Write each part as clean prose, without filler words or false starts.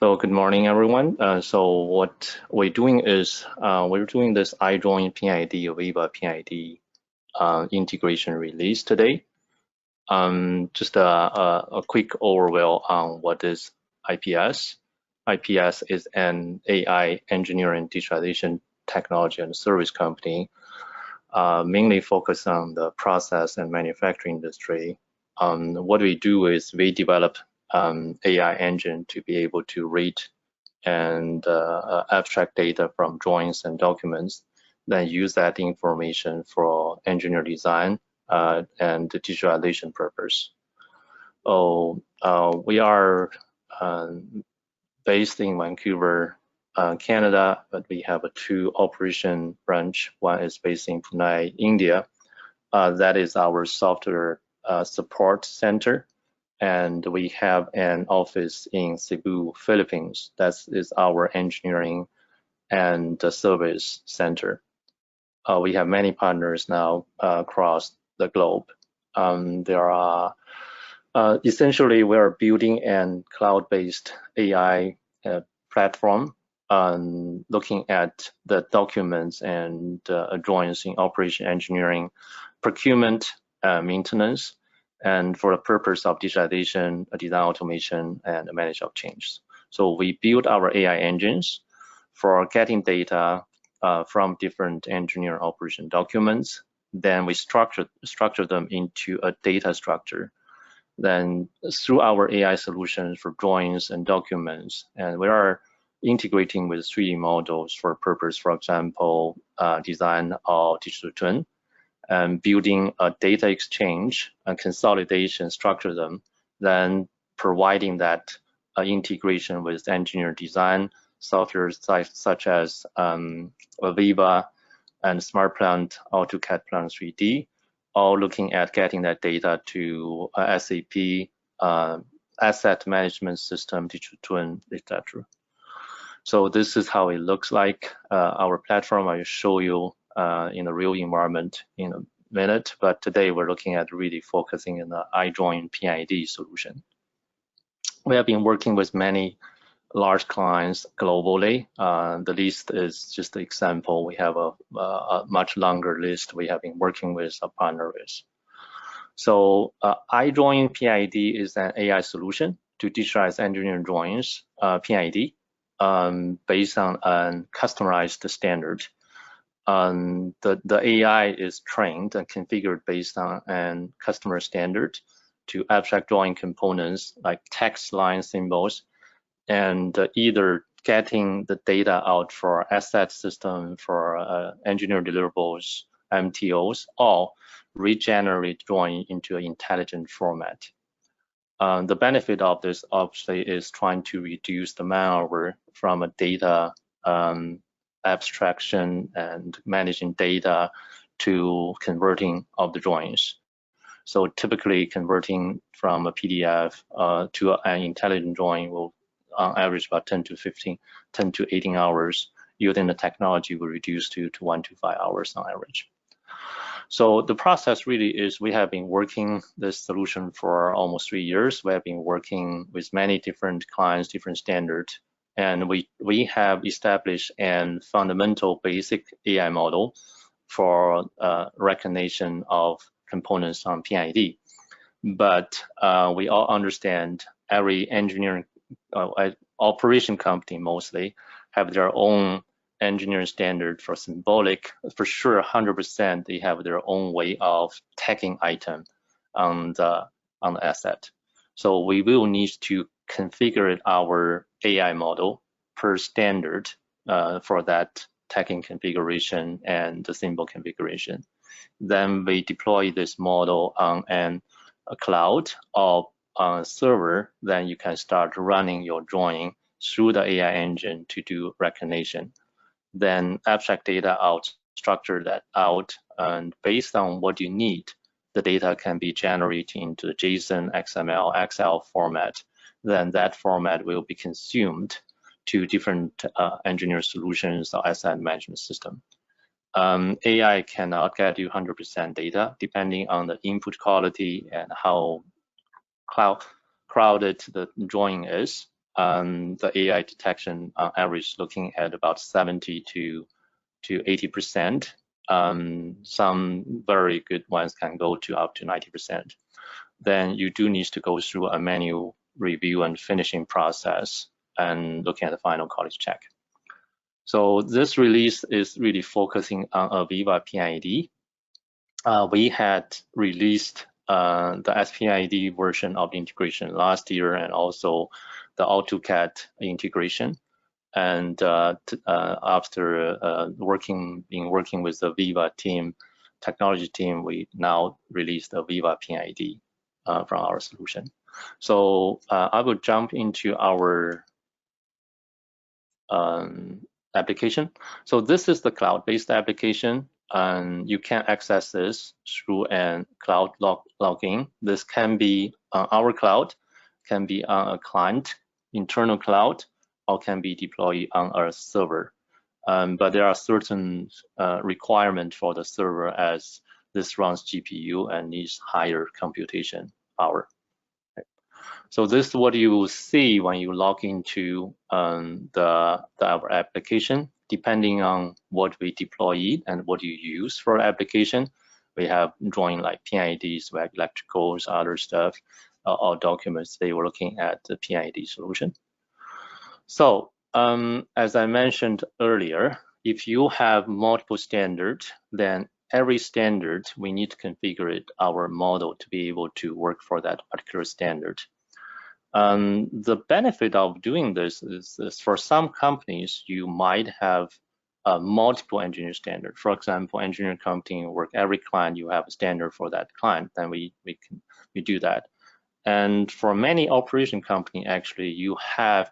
So good morning, everyone. So what we're doing is we're doing this iDrawing P&ID, AVEVA P&ID integration release today. Just a quick overview on what is IPS. IPS is an AI engineering digitalization technology and service company, mainly focused on the process and manufacturing industry. What we do is we develop AI engine to be able to read and abstract data from drawings and documents, then use that information for engineer design and digitalization purpose. We are based in Vancouver, Canada, but we have a 2 operation branch. One is based in Pune, India. That is our software support center. And we have an office in Cebu, Philippines. That is our engineering and service center. We have many partners now across the globe. There are essentially we are building a cloud-based AI platform, looking at the documents and drawings in operation engineering, procurement, maintenance, and for the purpose of digitalization, design automation, and management of change. So we build our AI engines for getting data from different engineering operation documents. Then we structure them into a data structure. Then through our AI solutions for drawings and documents, and we are integrating with 3D models for purpose, for example, design or digital twin, and building a data exchange and consolidation, structure them, then providing that integration with engineer design software such as AVEVA and SmartPlant, AutoCAD Plan 3D, all looking at getting that data to SAP, asset management system, digital twin, etc. So this is how it looks like. Our platform, I will show you in a real environment in a minute, but today we're looking at really focusing on the iDrawing P&ID solution. We have been working with many large clients globally. The list is just an example. We have a much longer list we have been working with a partner with. So iDrawing P&ID is an AI solution to digitalize engineering drawings, P&ID, based on a customized standard. The AI is trained and configured based on a customer standard to abstract drawing components like text, line, symbols, and either getting the data out for asset system, for engineer deliverables, MTOs, or regenerate drawing into an intelligent format. The benefit of this obviously is trying to reduce the man-hour from a data abstraction and managing data to converting of the drawings. So typically converting from a PDF to an intelligent drawing will on average about 10 to 18 hours. Using the technology will reduce to 1 to 5 hours on average. So the process really is we have been working this solution for almost 3 years. We have been working with many different clients, different standards, and we have established a fundamental basic AI model for recognition of components on P&ID. But we all understand every engineering operation company mostly have their own engineering standard for symbolic. For sure, 100% they have their own way of tagging item on the asset. So we will need to configure our AI model per standard for that tagging configuration and the symbol configuration. Then we deploy this model on a cloud or on a server. Then you can start running your drawing through the AI engine to do recognition. Then abstract data out, structure that out, and based on what you need, the data can be generated into the JSON, XML, Excel format. Then that format will be consumed to different engineer solutions or asset management system. AI cannot get you 100% data depending on the input quality and how crowded the drawing is. the AI detection on average looking at about 70 to 80%. Some very good ones can go to up to 90%. Then you do need to go through a manual review and finishing process and looking at the final quality check. So this release is really focusing on AVEVA P&ID. We had released the SPPID version of integration last year, and also the AutoCAD integration. And after working with the AVEVA team, technology team, we now released the AVEVA P&ID from our solution. So I will jump into our application. So this is the cloud-based application, and you can access this through a cloud login. This can be on our cloud, can be on a client internal cloud, or can be deployed on our server. But there are certain requirements for the server, as this runs GPU and needs higher computation power. So this is what you will see when you log into our application. Depending on what we deploy and what you use for application, we have drawing like P&IDs, like electricals, other stuff, or documents. They were looking at the P&ID solution. So as I mentioned earlier, if you have multiple standards, then every standard we need to configure it, our model, to be able to work for that particular standard. The benefit of doing this is for some companies, you might have multiple engineering standards. For example, engineering company work every client, you have a standard for that client, then we do that. And for many operation company, actually, you have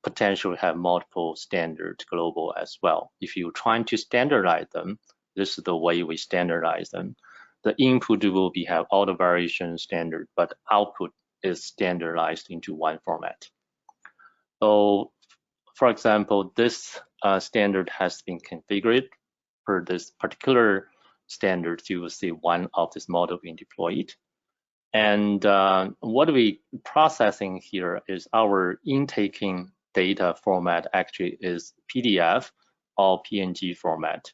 potential to have multiple standards global as well. If you're trying to standardize them, this is the way we standardize them. The input will have all the variation standard, but output is standardized into one format. So, for example, this standard has been configured for this particular standard. You will see one of this model being deployed. And what we processing here is our intaking data format actually is PDF or PNG format.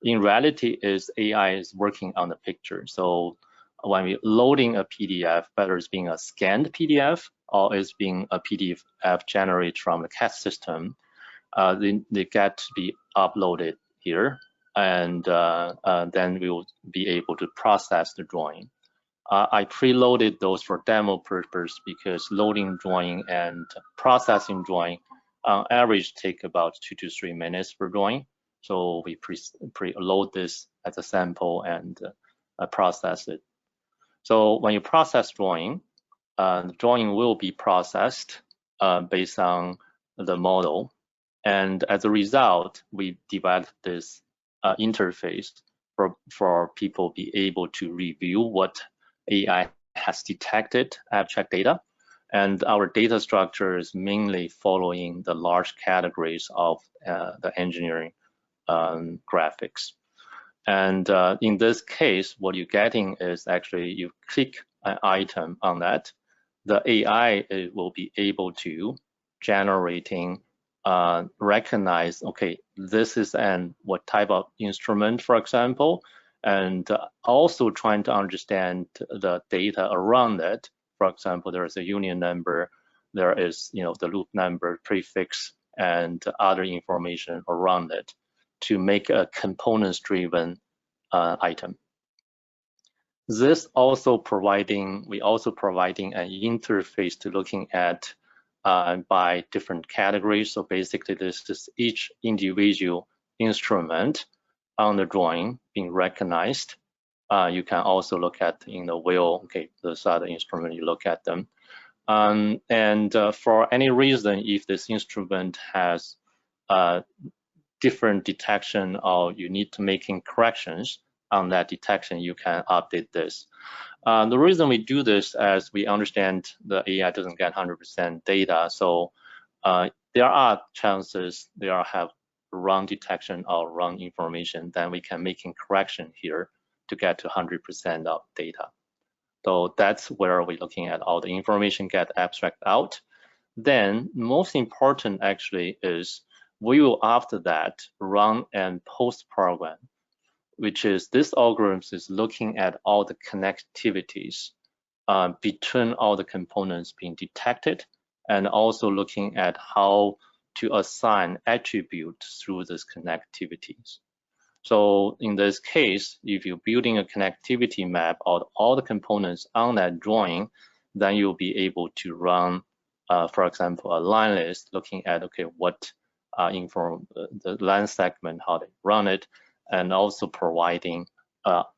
In reality, AI is working on the picture. So when we're loading a PDF, whether it's being a scanned PDF or it's being a PDF generated from the CAD system, they get to be uploaded here, and then we will be able to process the drawing. I preloaded those for demo purpose because loading drawing and processing drawing on average take about 2 to 3 minutes per drawing. So we preload this as a sample and process it. So when you process drawing, the drawing will be processed based on the model. And as a result, we developed this interface for people to be able to review what AI has detected abstract data. And our data structure is mainly following the large categories of the engineering graphics. And in this case, what you're getting is actually you click an item on that, the AI will be able to generating, recognize, okay, this is what type of instrument, for example, and also trying to understand the data around it. For example, there is a union number, there is the loop number, prefix, and other information around it to make a components-driven item. This also providing an interface to looking at by different categories. So basically, this is each individual instrument on the drawing being recognized. You can also look at in the wheel, okay, those are the instruments, you look at them. And for any reason, if this instrument has different detection or you need to making corrections on that detection, you can update this. The reason we do this, as we understand the AI doesn't get 100% data, so there are chances there have wrong detection or wrong information, then we can making correction here to get to 100% of data. So that's where we're looking at all the information get abstract out. Then most important actually is we will after that run and post program, which is this algorithm is looking at all the connectivities between all the components being detected, and also looking at how to assign attributes through these connectivities. So in this case, if you're building a connectivity map of all the components on that drawing, then you'll be able to run, for example, a line list looking at, okay, what inform the line segment, how they run it, and also providing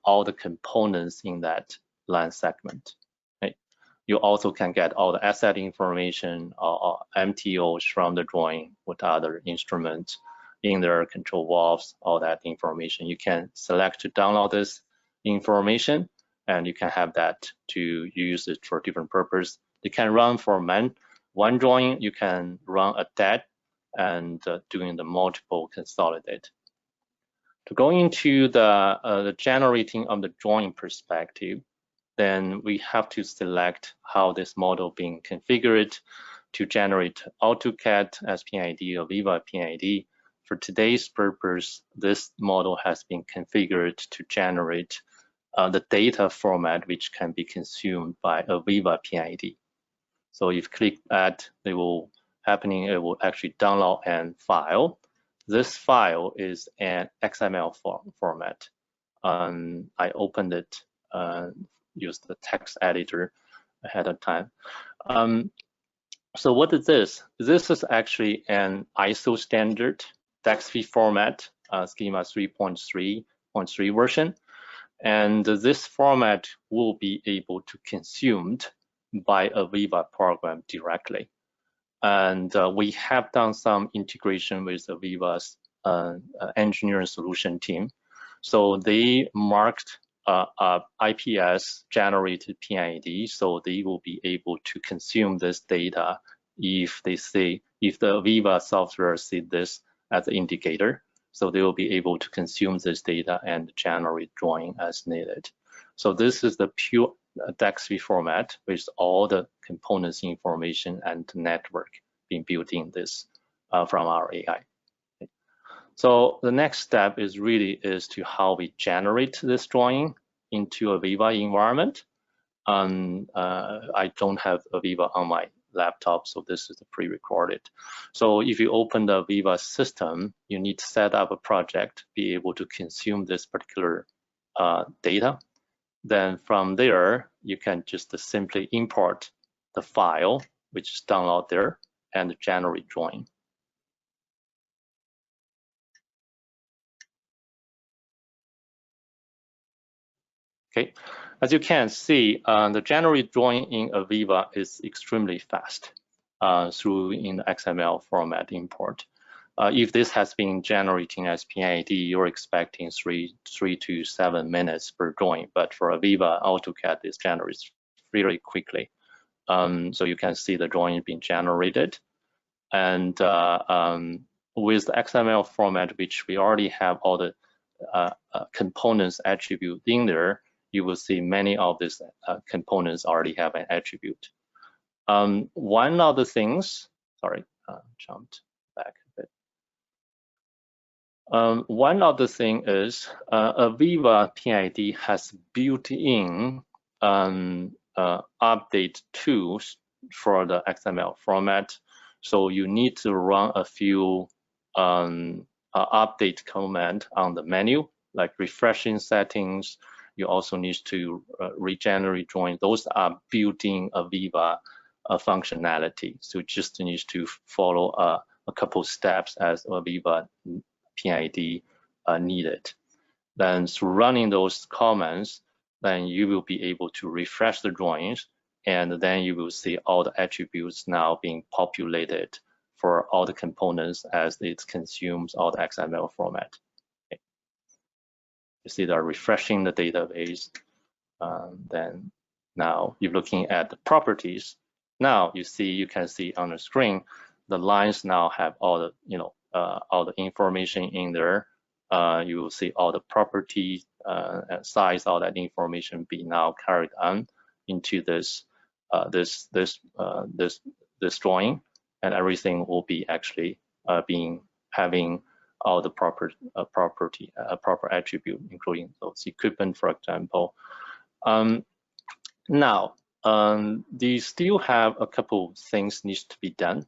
all the components in that line segment. Okay. You also can get all the asset information or MTOs from the drawing with other instruments in their control valves, all that information. You can select to download this information, and you can have that to use it for different purpose. You can run for one drawing, you can run a DAT and doing the multiple consolidate. To go into the generating of the drawing perspective, then we have to select how this model being configured to generate AutoCAD, SPPID, or AVEVA P&ID. For today's purpose, this model has been configured to generate the data format which can be consumed by AVEVA P&ID. So if you click that, it will actually download a file. This file is an XML format. I opened it, used the text editor ahead of time. So what is this? This is actually an ISO standard DXV format, schema 3.3.3 version. And this format will be able to consumed by AVEVA program directly. And we have done some integration with AVEVA's engineering solution team. So they marked IPS generated P&ID, so they will be able to consume this data if the AVEVA software see this as an indicator. So they will be able to consume this data and generate drawing as needed. So this is the pure DXV format with all the components information and network being built in this from our AI. So the next step is to how we generate this drawing into AVEVA environment. I don't have AVEVA on my laptop, so this is the pre-recorded. So if you open the AVEVA system, you need to set up a project, be able to consume this particular data. Then from there, you can just simply import the file, which is download there, and generate drawing. Okay, as you can see, the generate drawing in AVEVA is extremely fast through in the XML format import. If this has been generating as P&ID, you're expecting 3 to 7 minutes per drawing, but for AVEVA, AutoCAD is generates really quickly. So you can see the drawing being generated. And with the XML format, which we already have all the components attribute in there, you will see many of these components already have an attribute. One of the things, sorry, jumped back a bit. One of the things is AVEVA P&ID has built-in update tools for the XML format. So you need to run a few update command on the menu, like refreshing settings. You also need to regenerate drawing. Those are built-in AVEVA functionality. So you just need to follow a couple steps as AVEVA P&ID needed. Then through running those commands, then you will be able to refresh the drawings, and then you will see all the attributes now being populated for all the components as it consumes all the XML format. Okay. You see they're refreshing the database. Then now you're looking at the properties. Now you can see on the screen, the lines now have all the, all the information in there. You will see all the properties, size, all that information be now carried on into this this drawing, and everything will be actually having all the proper attribute, including those equipment, for example. Now, they still have a couple things needs to be done.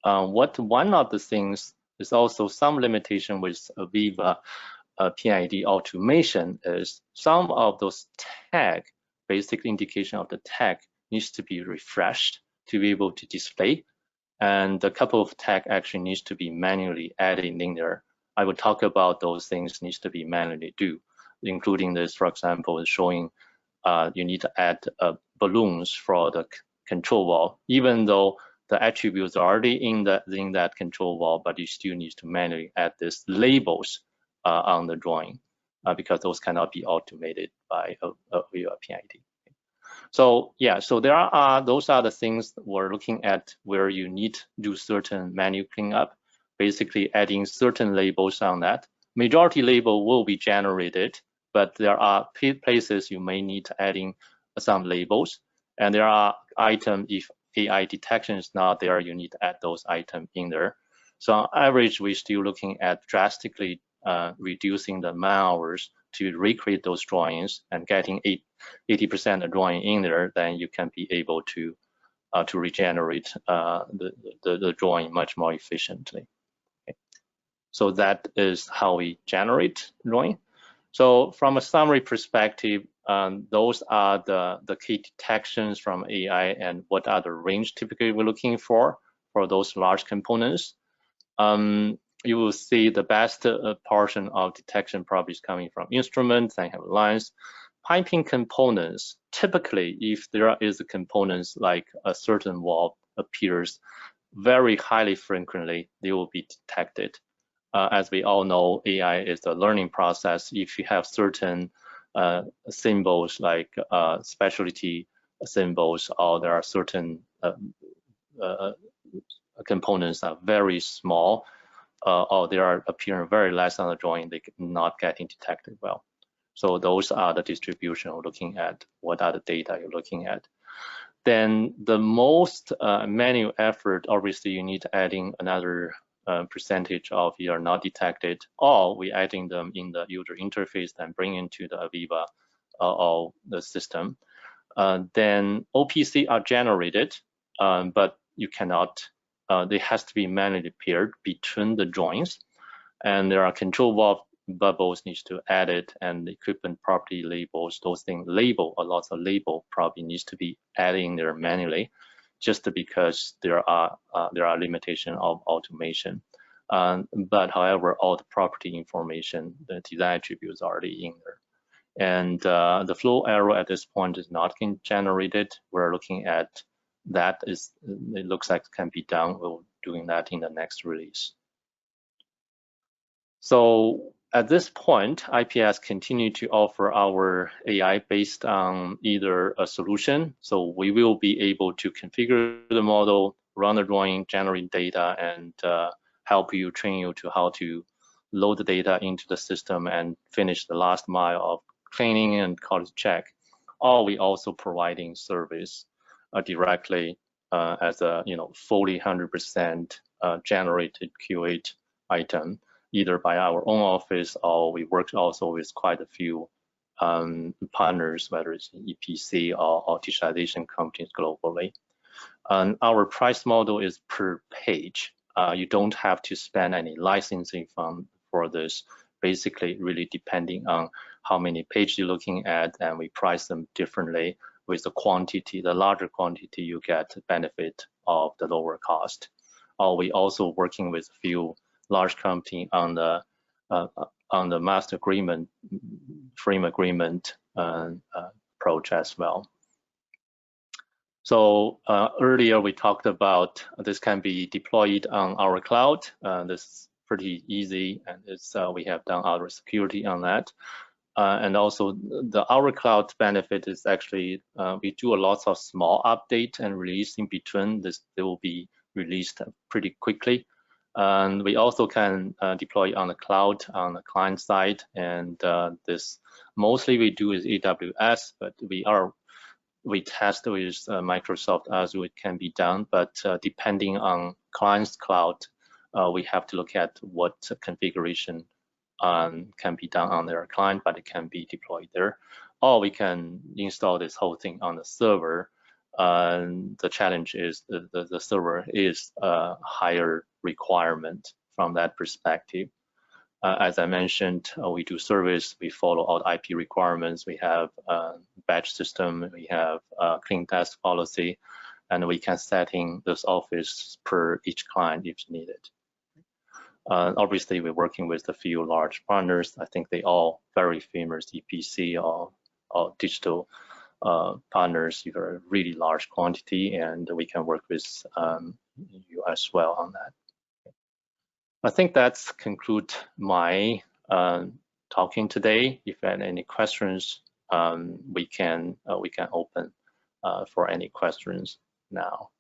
One of the things is also some limitation with AVEVA P&ID automation is some of those tag, basic indication of the tag needs to be refreshed to be able to display. And a couple of tag actually needs to be manually added in there. I will talk about those things needs to be manually do, including this, for example, is showing you need to add balloons for the control valve, even though the attributes are already in that control valve, but you still need to manually add these labels on the drawing because those cannot be automated by AVEVA P&ID. So yeah, so those are the things we're looking at where you need to do certain manual cleanup, basically adding certain labels on that. Majority label will be generated, but there are places you may need to adding some labels, and there are items if AI detection is not there, you need to add those items in there. So on average, we're still looking at drastically reducing the man hours to recreate those drawings and getting 80% of drawing in there, then you can be able to regenerate the drawing much more efficiently. Okay. So that is how we generate drawing. So from a summary perspective, those are the key detections from AI and what are the range typically we're looking for those large components. You will see the best portion of detection probably is coming from instruments and have lines. Piping components, typically if there is a components like a certain valve appears very highly frequently, they will be detected. As we all know, AI is a learning process. If you have certain symbols like specialty symbols, or there are certain components that are very small, or they are appearing very less on the drawing, they not getting detected well. So those are the distribution we're looking at. What are the data you're looking at? Then the most manual effort, obviously you need adding another percentage of you are not detected, or we adding them in the user interface and bring into the AVEVA or the system. Then OPC are generated, but you cannot, they has to be manually paired between the joints, and there are control valve bubbles needs to add it, and the equipment property labels, those things label, a lot of label probably needs to be added in there manually, just because there are limitation of automation. But however, all the property information, the design attributes are already in there. And the flow arrow at this point is not getting generated. We're looking at that is, it looks like it can be done. We're doing that in the next release. So at this point, IPS continue to offer our AI based on either a solution. So we will be able to configure the model, run the drawing, generate data, and help you, train you to how to load the data into the system and finish the last mile of cleaning and quality check. Or we also providing service directly as a fully 100% generated QA item, either by our own office, or we work also with quite a few partners, whether it's EPC or digitalization companies globally. And our price model is per page. You don't have to spend any licensing fund for this. Basically, really depending on how many pages you're looking at, and we price them differently. With the quantity, the larger quantity, you get benefit of the lower cost. Or we also working with a few large company on the master agreement, frame agreement approach as well. So earlier we talked about this can be deployed on our cloud. This is pretty easy, and it's we have done our security on that. And also our cloud benefit is actually we do a lot of small update and release in between. This they will be released pretty quickly. And we also can deploy on the cloud on the client side, and this mostly we do is AWS, but we are we test with Microsoft Azure, it can be done, but depending on client's cloud, we have to look at what configuration can be done on their client, but it can be deployed there. Or we can install this whole thing on the server. The challenge is the server is a higher requirement from that perspective. As I mentioned, we do service, we follow all the IP requirements, we have a batch system, we have a clean desk policy, and we can setting this office per each client if needed. Obviously, we're working with a few large partners. I think they all very famous EPC or digital partners, you are a really large quantity, and we can work with you as well on that. I think that's conclude my talking today. If you have any questions, we can open for any questions now.